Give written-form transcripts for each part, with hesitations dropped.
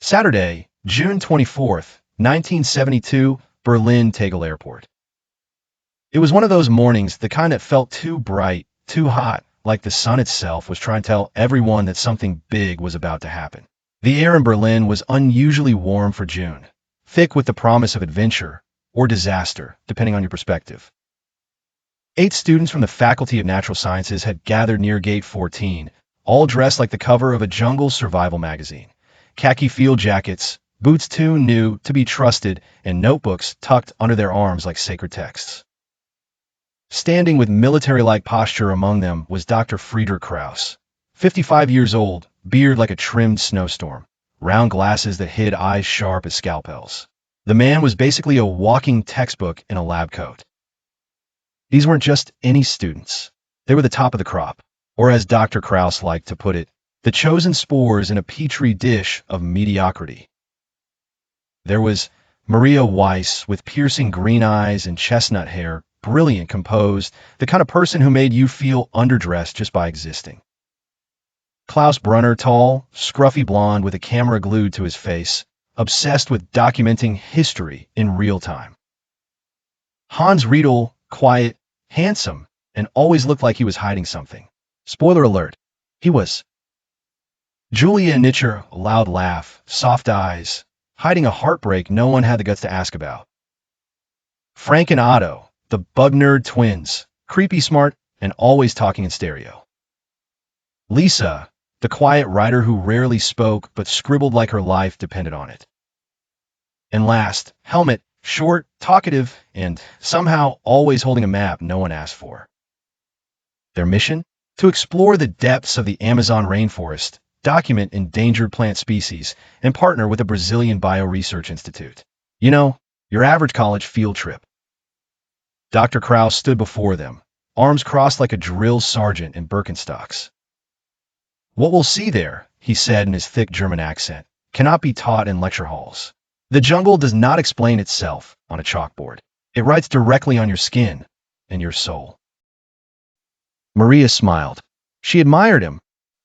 Saturday, June 24th, 1972, Berlin Tegel Airport. It was one of those mornings, the kind that felt too bright, too hot, like the sun itself was trying to tell everyone that something big was about to happen. The air in Berlin was unusually warm for June, thick with the promise of adventure or disaster, depending on your perspective. 8 students from the Faculty of Natural Sciences had gathered near Gate 14, all dressed like the cover of a jungle survival magazine. Khaki field jackets, boots too new to be trusted, and notebooks tucked under their arms like sacred texts. Standing with military-like posture among them was Dr. Friedrich Krauss, 55 years old, beard like a trimmed snowstorm, round glasses that hid eyes sharp as scalpels. The man was basically a walking textbook in a lab coat. These weren't just any students. They were the top of the crop, or as Dr. Krauss liked to put it, the chosen spores in a petri dish of mediocrity. There was Maria Weiss with piercing green eyes and chestnut hair, brilliant, composed, the kind of person who made you feel underdressed just by existing. Klaus Brunner, tall, scruffy blonde with a camera glued to his face, obsessed with documenting history in real time. Hans Riedel, quiet, handsome, and always looked like he was hiding something. Spoiler alert, he was. Julia Nitscher, a loud laugh, soft eyes, hiding a heartbreak no one had the guts to ask about. Frank and Otto, the bug nerd twins, creepy smart and always talking in stereo. Lisa, the quiet writer who rarely spoke but scribbled like her life depended on it. And last, Helmut, short, talkative, and somehow always holding a map no one asked for. Their mission? To explore the depths of the Amazon rainforest, document endangered plant species, and partner with the Brazilian Bioresearch Institute. You know, your average college field trip. Dr. Krauss stood before them, arms crossed like a drill sergeant in Birkenstocks. What we'll see there, he said in his thick German accent, cannot be taught in lecture halls. The jungle does not explain itself on a chalkboard. It writes directly on your skin and your soul. Maria smiled. She admired him,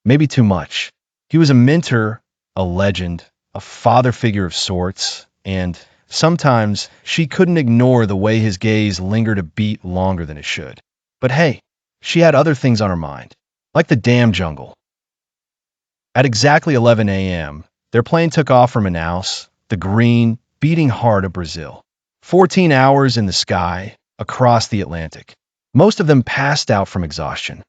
maybe too much. He was a mentor, a legend, a father figure of sorts, and sometimes she couldn't ignore the way his gaze lingered a beat longer than it should. But hey, she had other things on her mind, like the damn jungle. At exactly 11 a.m., their plane took off from Manaus, the green, beating heart of Brazil. 14 hours in the sky, across the Atlantic. Most of them passed out from exhaustion.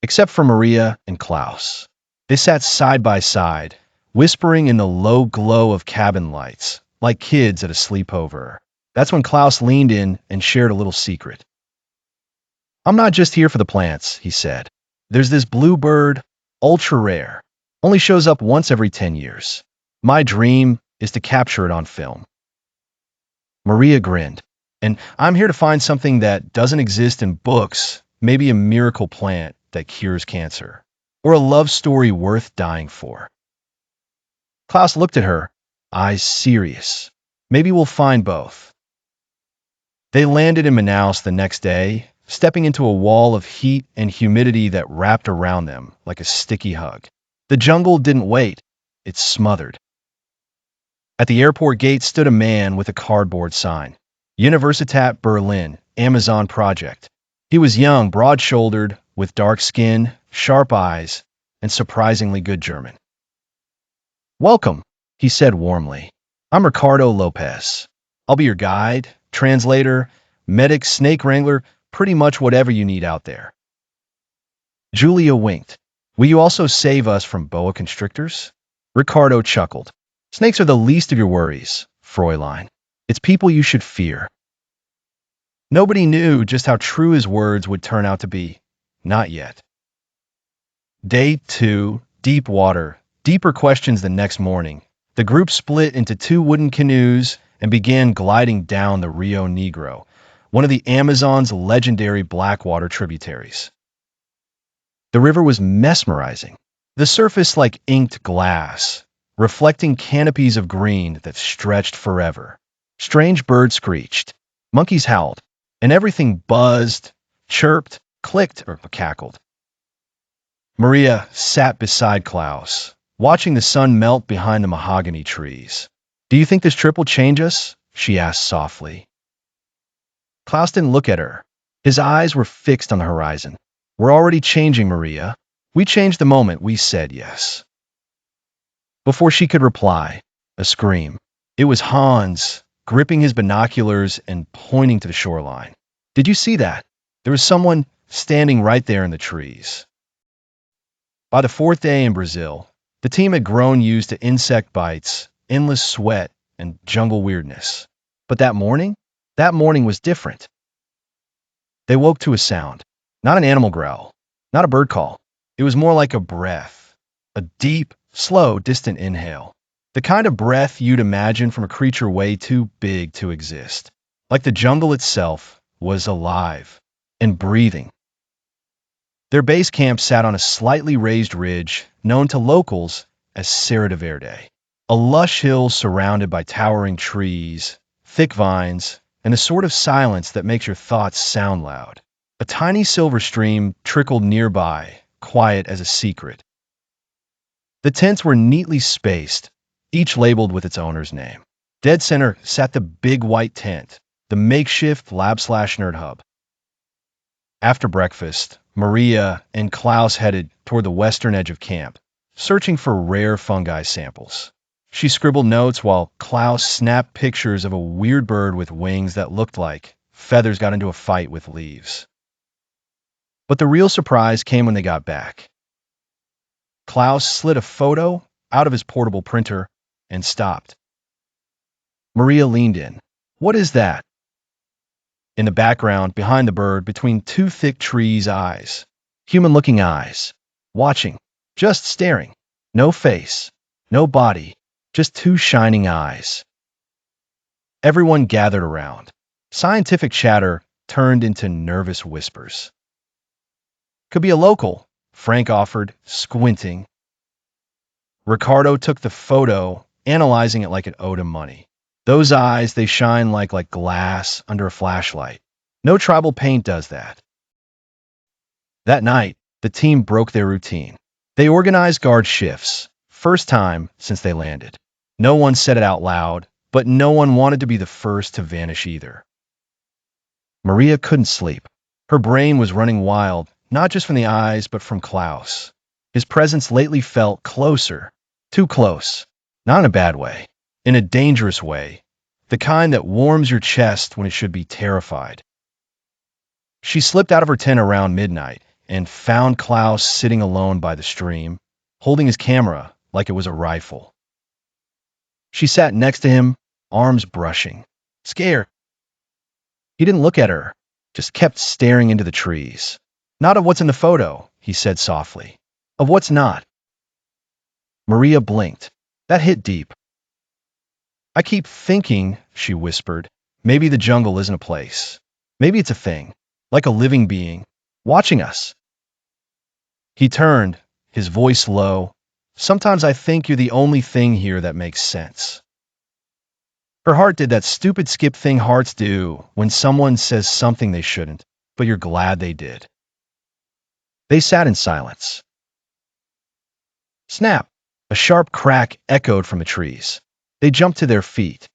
Except for Maria and Klaus. They sat side by side, whispering in the low glow of cabin lights, like kids at a sleepover. That's when Klaus leaned in and shared a little secret. I'm not just here for the plants, he said. There's this bluebird, ultra rare, only shows up once every 10 years. My dream is to capture it on film. Maria grinned. And I'm here to find something that doesn't exist in books, maybe a miracle plant that cures cancer, or a love story worth dying for. Klaus looked at her, eyes serious. Maybe we'll find both. They landed in Manaus the next day, stepping into a wall of heat and humidity that wrapped around them like a sticky hug. The jungle didn't wait, it smothered. At the airport gate stood a man with a cardboard sign. Universität Berlin, Amazon Project. He was young, broad-shouldered, with dark skin, sharp eyes, and surprisingly good German. Welcome, he said warmly. I'm Ricardo Lopez. I'll be your guide, translator, medic, snake wrangler, pretty much whatever you need out there. Julia winked. Will you also save us from boa constrictors? Ricardo chuckled. Snakes are the least of your worries, Fräulein. It's people you should fear. Nobody knew just how true his words would turn out to be. Not yet. Day 2, deep water, deeper questions the next morning. The group split into 2 wooden canoes and began gliding down the Rio Negro, one of the Amazon's legendary blackwater tributaries. The river was mesmerizing. The surface like inked glass, reflecting canopies of green that stretched forever. Strange birds screeched, monkeys howled, and everything buzzed, chirped, clicked, or cackled. Maria sat beside Klaus, watching the sun melt behind the mahogany trees. Do you think this trip will change us? She asked softly. Klaus didn't look at her. His eyes were fixed on the horizon. We're already changing, Maria. We changed the moment we said yes. Before she could reply, a scream. It was Hans, gripping his binoculars and pointing to the shoreline. Did you see that? There was someone standing right there in the trees. By the fourth day in Brazil, the team had grown used to insect bites, endless sweat, and jungle weirdness. But that morning was different. They woke to a sound, not an animal growl, not a bird call. It was more like a breath, a deep, slow, distant inhale. The kind of breath you'd imagine from a creature way too big to exist. Like the jungle itself was alive and breathing. Their base camp sat on a slightly raised ridge known to locals as Serra de Verde, a lush hill surrounded by towering trees, thick vines, and a sort of silence that makes your thoughts sound loud. A tiny silver stream trickled nearby, quiet as a secret. The tents were neatly spaced, each labeled with its owner's name. Dead center sat the big white tent, the makeshift lab/nerd hub. After breakfast, Maria and Klaus headed toward the western edge of camp, searching for rare fungi samples. She scribbled notes while Klaus snapped pictures of a weird bird with wings that looked like feathers got into a fight with leaves. But the real surprise came when they got back. Klaus slid a photo out of his portable printer and stopped. Maria leaned in. What is that? In the background, behind the bird, between two thick trees, eyes. Human-looking eyes. Watching. Just staring. No face. No body. Just two shining eyes. Everyone gathered around. Scientific chatter turned into nervous whispers. Could be a local, Frank offered, squinting. Ricardo took the photo, analyzing it like it owed him money. Those eyes, they shine like glass under a flashlight. No tribal paint does that. That night, the team broke their routine. They organized guard shifts, first time since they landed. No one said it out loud, but no one wanted to be the first to vanish either. Maria couldn't sleep. Her brain was running wild, not just from the eyes, but from Klaus. His presence lately felt closer. Too close. Not in a bad way. In a dangerous way. The kind that warms your chest when it should be terrified. She slipped out of her tent around midnight and found Klaus sitting alone by the stream, holding his camera like it was a rifle. She sat next to him, arms brushing. Scared. He didn't look at her, just kept staring into the trees. Not of what's in the photo, he said softly. Of what's not. Maria blinked. That hit deep. I keep thinking, she whispered, maybe the jungle isn't a place. Maybe it's a thing, like a living being, watching us. He turned, his voice low. Sometimes I think you're the only thing here that makes sense. Her heart did that stupid skip thing hearts do when someone says something they shouldn't, but you're glad they did. They sat in silence. Snap! A sharp crack echoed from the trees. They jumped to their feet.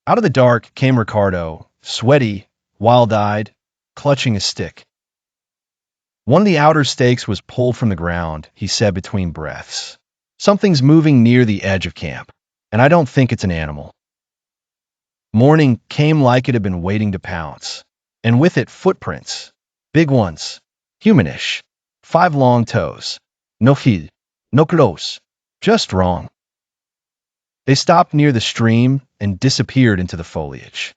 Out of the dark came Ricardo, sweaty, wild-eyed, clutching a stick. One of the outer stakes was pulled from the ground, he said between breaths. Something's moving near the edge of camp, and I don't think it's an animal. Morning came like it had been waiting to pounce, and with it footprints, big ones, humanish, 5 long toes, no feet, no claws, just wrong. They stopped near the stream and disappeared into the foliage.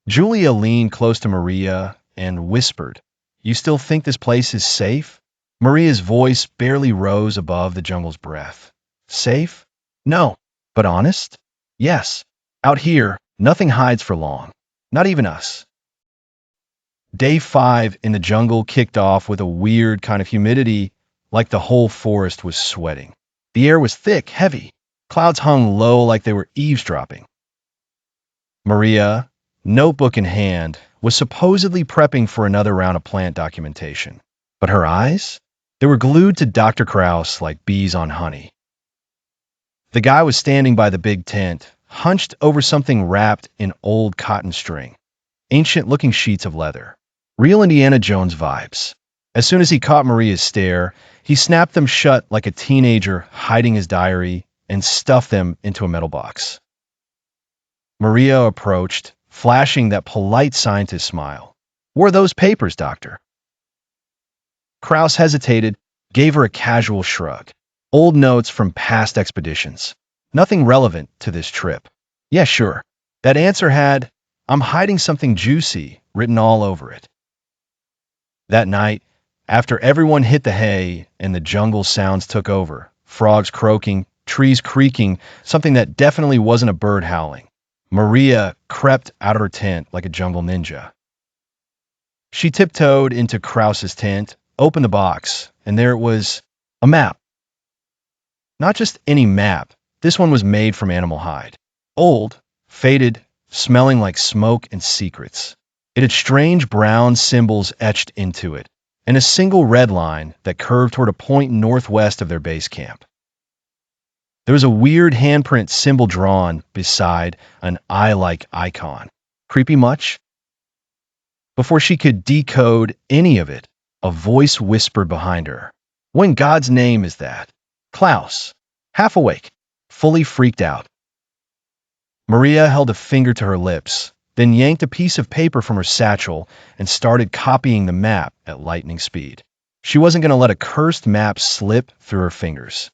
Julia leaned close to Maria and whispered, You still think this place is safe? Maria's voice barely rose above the jungle's breath. Safe? No. But honest? Yes. Out here, nothing hides for long. Not even us. Day 5 in the jungle kicked off with a weird kind of humidity, like the whole forest was sweating. The air was thick, heavy. Clouds hung low like they were eavesdropping. Maria, notebook in hand, was supposedly prepping for another round of plant documentation. But her eyes? They were glued to Dr. Kraus like bees on honey. The guy was standing by the big tent, hunched over something wrapped in old cotton string, ancient-looking sheets of leather. Real Indiana Jones vibes. As soon as he caught Maria's stare, he snapped them shut like a teenager hiding his diary and stuffed them into a metal box. Maria approached, flashing that polite scientist smile. "What are those papers, doctor?" Kraus hesitated, gave her a casual shrug. "Old notes from past expeditions. Nothing relevant to this trip." "Yeah, sure." That answer had, "I'm hiding something juicy," written all over it. That night, after everyone hit the hay and the jungle sounds took over, frogs croaking, trees creaking, something that definitely wasn't a bird howling, Maria crept out of her tent like a jungle ninja. She tiptoed into Kraus's tent, opened the box, and there it was, a map. Not just any map, this one was made from animal hide. Old, faded, smelling like smoke and secrets. It had strange brown symbols etched into it, and a single red line that curved toward a point northwest of their base camp. There was a weird handprint symbol drawn beside an eye-like icon. Creepy much? Before she could decode any of it, a voice whispered behind her. "What in God's name is that?" Klaus, half awake, fully freaked out. Maria held a finger to her lips, then yanked a piece of paper from her satchel and started copying the map at lightning speed. She wasn't going to let a cursed map slip through her fingers.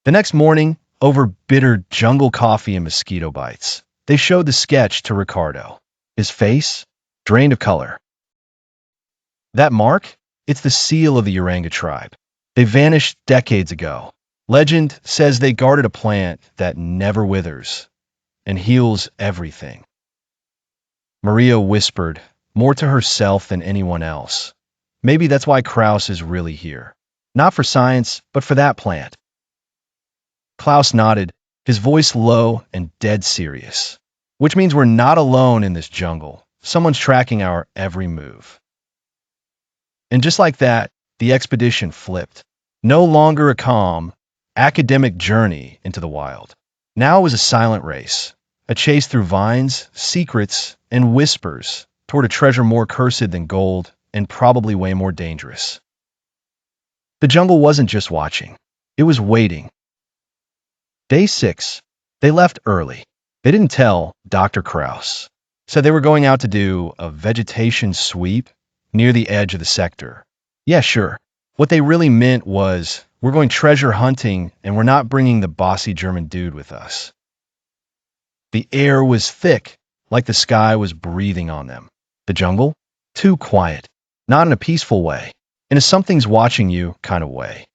The next morning, over bitter jungle coffee and mosquito bites, they showed the sketch to Ricardo. His face, drained of color. "That mark? It's the seal of the Uranga tribe. They vanished decades ago. Legend says they guarded a plant that never withers and heals everything." Maria whispered, more to herself than anyone else. "Maybe that's why Kraus is really here. Not for science, but for that plant." Klaus nodded, his voice low and dead serious. "Which means we're not alone in this jungle. Someone's tracking our every move." And just like that, the expedition flipped. No longer a calm, academic journey into the wild. Now it was a silent race, a chase through vines, secrets, and whispers toward a treasure more cursed than gold and probably way more dangerous. The jungle wasn't just watching. It was waiting. Day 6, they left early. They didn't tell Dr. Kraus. Said they were going out to do a vegetation sweep near the edge of the sector. Yeah, sure. What they really meant was, we're going treasure hunting and we're not bringing the bossy German dude with us. The air was thick, like the sky was breathing on them. The jungle? Too quiet. Not in a peaceful way. In a something's watching you kind of way.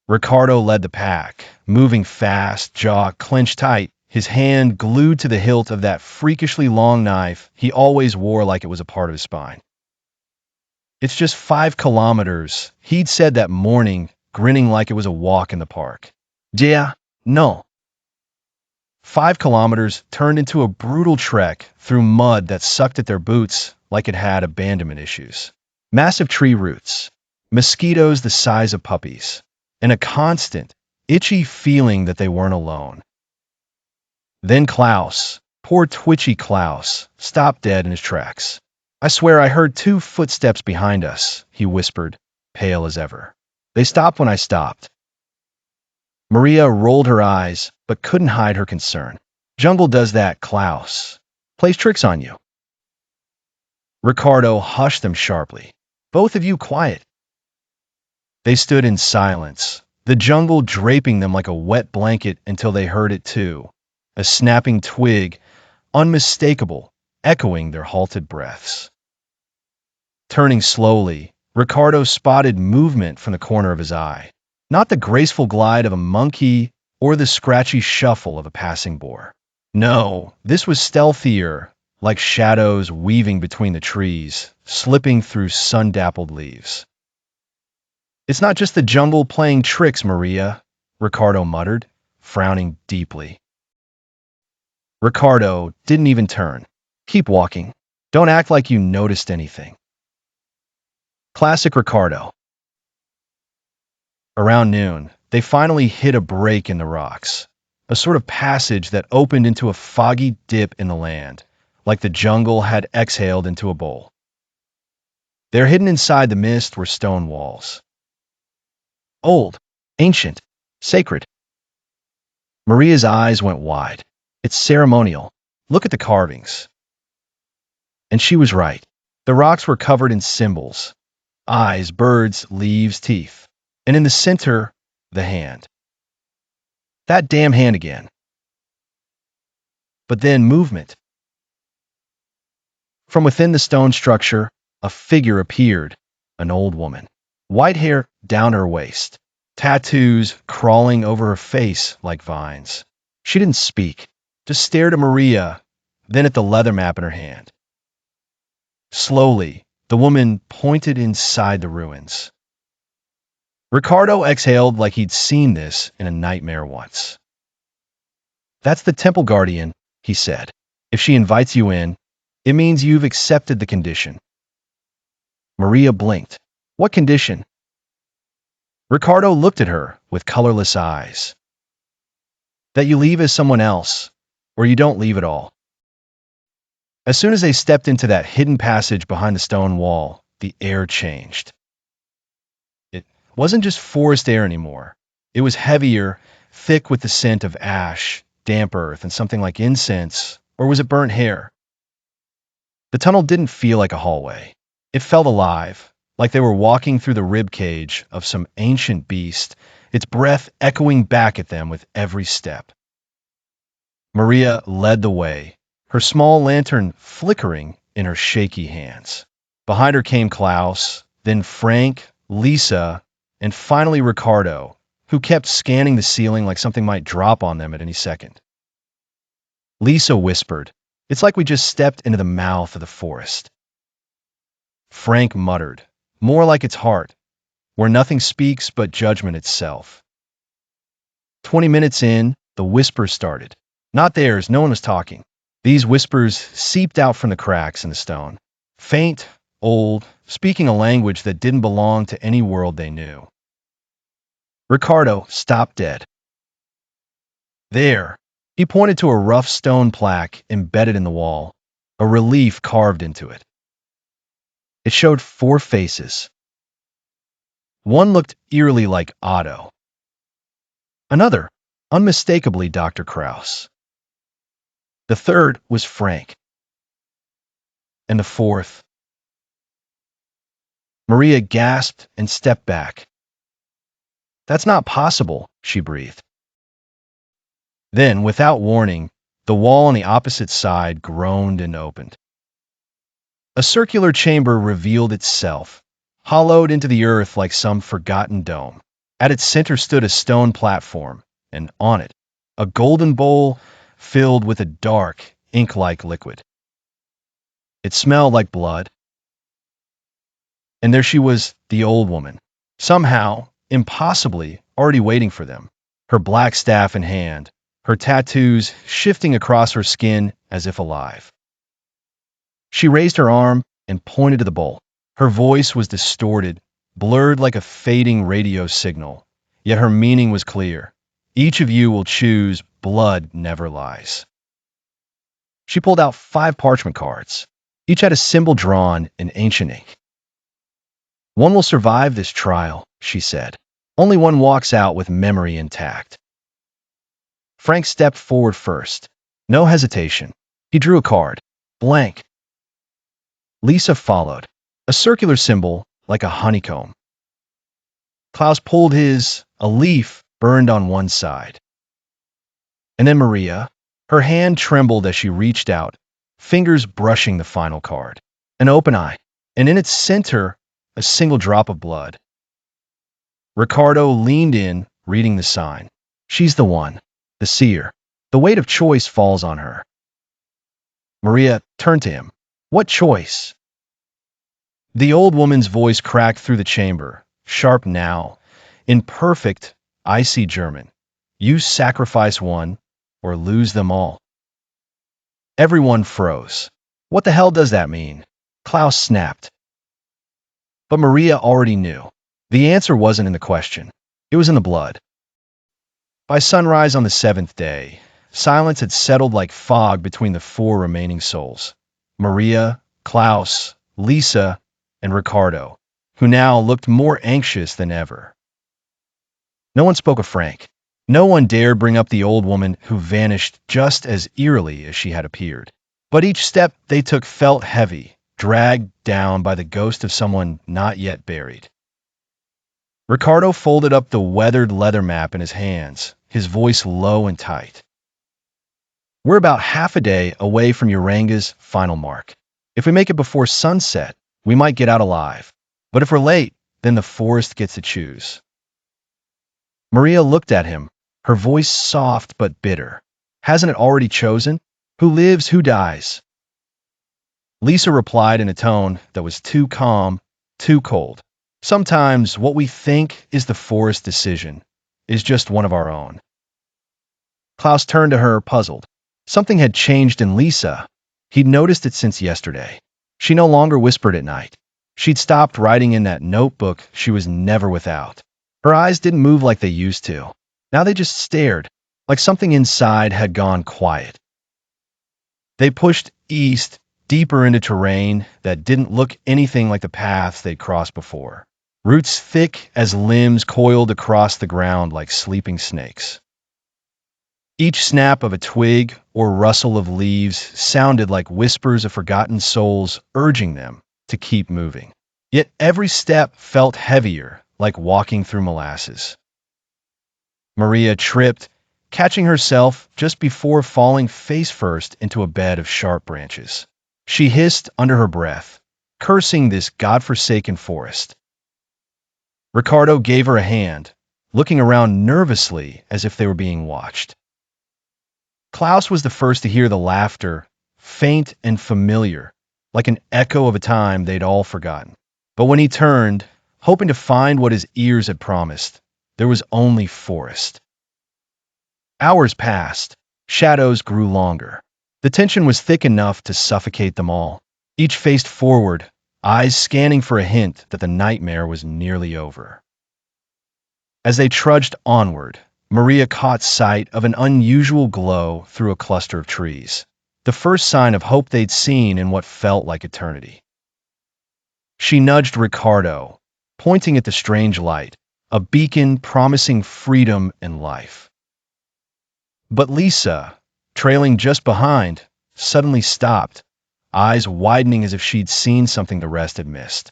Ricardo led the pack, moving fast, jaw clenched tight, his hand glued to the hilt of that freakishly long knife he always wore like it was a part of his spine. "It's just 5 kilometers, he'd said that morning, grinning like it was a walk in the park. "Yeah, no." 5 kilometers turned into a brutal trek through mud that sucked at their boots like it had abandonment issues. Massive tree roots, mosquitoes the size of puppies, and a constant, itchy feeling that they weren't alone. Then Klaus, poor twitchy Klaus, stopped dead in his tracks. "I swear I heard 2 footsteps behind us," he whispered, pale as ever. "They stopped when I stopped." Maria rolled her eyes, but couldn't hide her concern. "Jungle does that, Klaus. Plays tricks on you." Ricardo hushed them sharply. "Both of you quiet." They stood in silence, the jungle draping them like a wet blanket until they heard it too. A snapping twig, unmistakable, echoing their halted breaths. Turning slowly, Ricardo spotted movement from the corner of his eye. Not the graceful glide of a monkey or the scratchy shuffle of a passing boar. No, this was stealthier, like shadows weaving between the trees, slipping through sun-dappled leaves. "It's not just the jungle playing tricks, Maria," Ricardo muttered, frowning deeply. Ricardo didn't even turn. "Keep walking. Don't act like you noticed anything." Classic Ricardo. Around noon, they finally hit a break in the rocks, a sort of passage that opened into a foggy dip in the land, like the jungle had exhaled into a bowl. There, hidden inside the mist, were stone walls. Old, ancient, sacred. Maria's eyes went wide. It's ceremonial. Look at the carvings. And she was right. The rocks were covered in symbols: eyes, birds, leaves, teeth. And in the center, the hand. That damn hand again. But then movement. From within the stone structure, a figure appeared, an old woman. White hair down her waist, tattoos crawling over her face like vines. She didn't speak, just stared at Maria, then at the leather map in her hand. Slowly, the woman pointed inside the ruins. Ricardo exhaled like he'd seen this in a nightmare once. "That's the temple guardian," he said. "If she invites you in, it means you've accepted the condition." Maria blinked. "What condition?" Ricardo looked at her with colorless eyes. "That you leave as someone else, or you don't leave at all." As soon as they stepped into that hidden passage behind the stone wall, the air changed. It wasn't just forest air anymore. It was heavier, thick with the scent of ash, damp earth, and something like incense, or was it burnt hair? The tunnel didn't feel like a hallway. It felt alive, like they were walking through the rib cage of some ancient beast, its breath echoing back at them with every step. Maria led the way, her small lantern flickering in her shaky hands. Behind her came Klaus, then Frank, Lisa, and finally Ricardo, who kept scanning the ceiling like something might drop on them at any second. Lisa whispered, "It's like we just stepped into the mouth of the forest." Frank muttered, "More like its heart, where nothing speaks but judgment itself." 20 minutes in, the whispers started. Not theirs, no one was talking. These whispers seeped out from the cracks in the stone. Faint, old, speaking a language that didn't belong to any world they knew. Ricardo stopped dead. There, he pointed to a rough stone plaque embedded in the wall, a relief carved into it. It showed 4 faces. One looked eerily like Otto. Another, unmistakably Dr. Kraus. The third was Frank. And the fourth. Maria gasped and stepped back. "That's not possible," she breathed. Then, without warning, the wall on the opposite side groaned and opened. A circular chamber revealed itself, hollowed into the earth like some forgotten dome. At its center stood a stone platform, and on it, a golden bowl filled with a dark, ink-like liquid. It smelled like blood. And there she was, the old woman, somehow, impossibly, already waiting for them, her black staff in hand, her tattoos shifting across her skin as if alive. She raised her arm and pointed to the bowl. Her voice was distorted, blurred like a fading radio signal, yet her meaning was clear. "Each of you will choose blood never lies." She pulled out 5 parchment cards. Each had a symbol drawn in ancient ink. "One will survive this trial," she said. "Only one walks out with memory intact." Frank stepped forward first. No hesitation. He drew a card. Blank. Lisa followed. A circular symbol, like a honeycomb. Klaus pulled his, a leaf burned on one side. And then Maria. Her hand trembled as she reached out, fingers brushing the final card. An open eye, and in its center, a single drop of blood. Ricardo leaned in, reading the sign. She's the one, the seer. The weight of choice falls on her. Maria turned to him. "What choice?" The old woman's voice cracked through the chamber, sharp now, in perfect, icy German. "You sacrifice one, or lose them all." Everyone froze. "What the hell does that mean?" Klaus snapped. But Maria already knew. The answer wasn't in the question. It was in the blood. By sunrise on the seventh day, silence had settled like fog between the four remaining souls: Maria, Klaus, Lisa, and Ricardo, who now looked more anxious than ever. No one spoke of Frank. No one dared bring up the old woman who vanished just as eerily as she had appeared. But each step they took felt heavy, dragged down by the ghost of someone not yet buried. Ricardo folded up the weathered leather map in his hands, his voice low and tight. We're about half a day away from Uranga's final mark. If we make it before sunset, we might get out alive. But if we're late, then the forest gets to choose. Maria looked at him, her voice soft but bitter. Hasn't it already chosen? Who lives, who dies? Lisa replied in a tone that was too calm, too cold. Sometimes what we think is the forest decision is just one of our own. Klaus turned to her, puzzled. Something had changed in Lisa. He'd noticed it since yesterday. She no longer whispered at night. She'd stopped writing in that notebook she was never without. Her eyes didn't move like they used to. Now they just stared, like something inside had gone quiet. They pushed east, deeper into terrain that didn't look anything like the paths they'd crossed before. Roots thick as limbs coiled across the ground like sleeping snakes. Each snap of a twig or rustle of leaves sounded like whispers of forgotten souls urging them to keep moving. Yet every step felt heavier, like walking through molasses. Maria tripped, catching herself just before falling face first into a bed of sharp branches. She hissed under her breath, cursing this godforsaken forest. Ricardo gave her a hand, looking around nervously as if they were being watched. Klaus was the first to hear the laughter, faint and familiar, like an echo of a time they'd all forgotten. But when he turned, hoping to find what his ears had promised, there was only forest. Hours passed. Shadows grew longer. The tension was thick enough to suffocate them all. Each faced forward, eyes scanning for a hint that the nightmare was nearly over. As they trudged onward, Maria caught sight of an unusual glow through a cluster of trees, the first sign of hope they'd seen in what felt like eternity. She nudged Ricardo, pointing at the strange light, a beacon promising freedom and life. But Lisa, trailing just behind, suddenly stopped, eyes widening as if she'd seen something the rest had missed.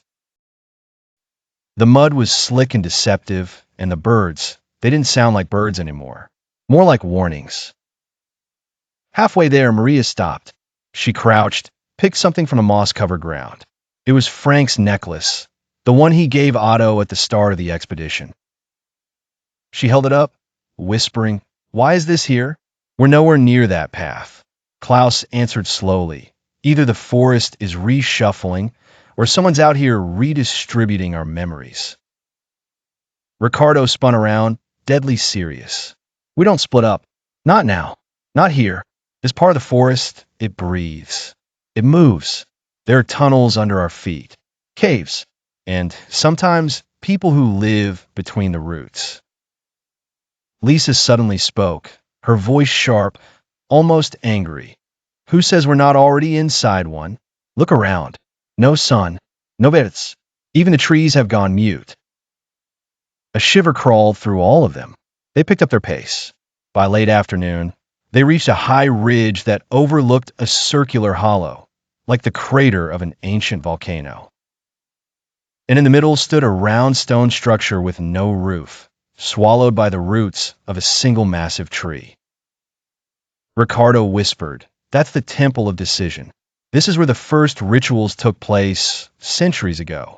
The mud was slick and deceptive, and the birds, they didn't sound like birds anymore, more like warnings. Halfway there, Maria stopped. She crouched, picked something from the moss-covered ground. It was Frank's necklace, the one he gave Otto at the start of the expedition. She held it up, whispering, "Why is this here?" "We're nowhere near that path," Klaus answered slowly. "Either the forest is reshuffling, or someone's out here redistributing our memories." Ricardo spun around, deadly serious. "We don't split up. Not now. Not here. This part of the forest, it breathes. It moves. There are tunnels under our feet, caves, and sometimes people who live between the roots." Lisa suddenly spoke, her voice sharp, almost angry. "Who says we're not already inside one? Look around. No sun, no birds. Even the trees have gone mute." A shiver crawled through all of them. They picked up their pace. By late afternoon, they reached a high ridge that overlooked a circular hollow, like the crater of an ancient volcano. And in the middle stood a round stone structure with no roof, swallowed by the roots of a single massive tree. Ricardo whispered, "That's the Temple of Decision. This is where the first rituals took place centuries ago."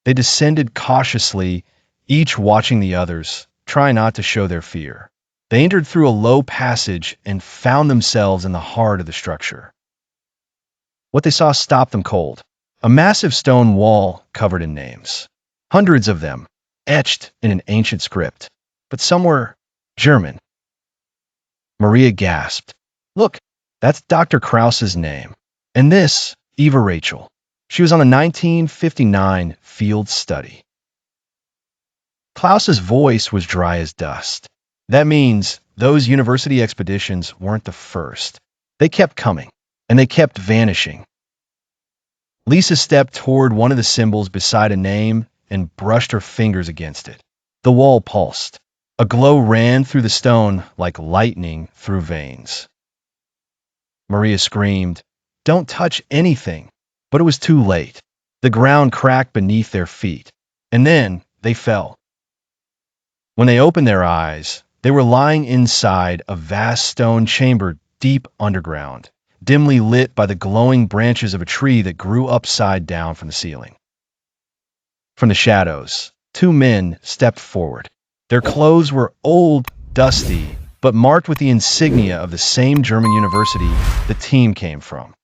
They descended cautiously, each watching the others, trying not to show their fear. They entered through a low passage and found themselves in the heart of the structure. What they saw stopped them cold. A massive stone wall covered in names. Hundreds of them, etched in an ancient script. But some were German. Maria gasped. "Look, that's Dr. Krause's name. And this, Eva Rachel. She was on the 1959 field study." Klaus's voice was dry as dust. That means those university expeditions weren't the first. They kept coming, and they kept vanishing. Lisa stepped toward one of the symbols beside a name and brushed her fingers against it. The wall pulsed. A glow ran through the stone like lightning through veins. Maria screamed, "Don't touch anything!" But it was too late. The ground cracked beneath their feet, and then they fell. When they opened their eyes, they were lying inside a vast stone chamber deep underground, dimly lit by the glowing branches of a tree that grew upside down from the ceiling. From the shadows, two men stepped forward. Their clothes were old, dusty, but marked with the insignia of the same German university the team came from.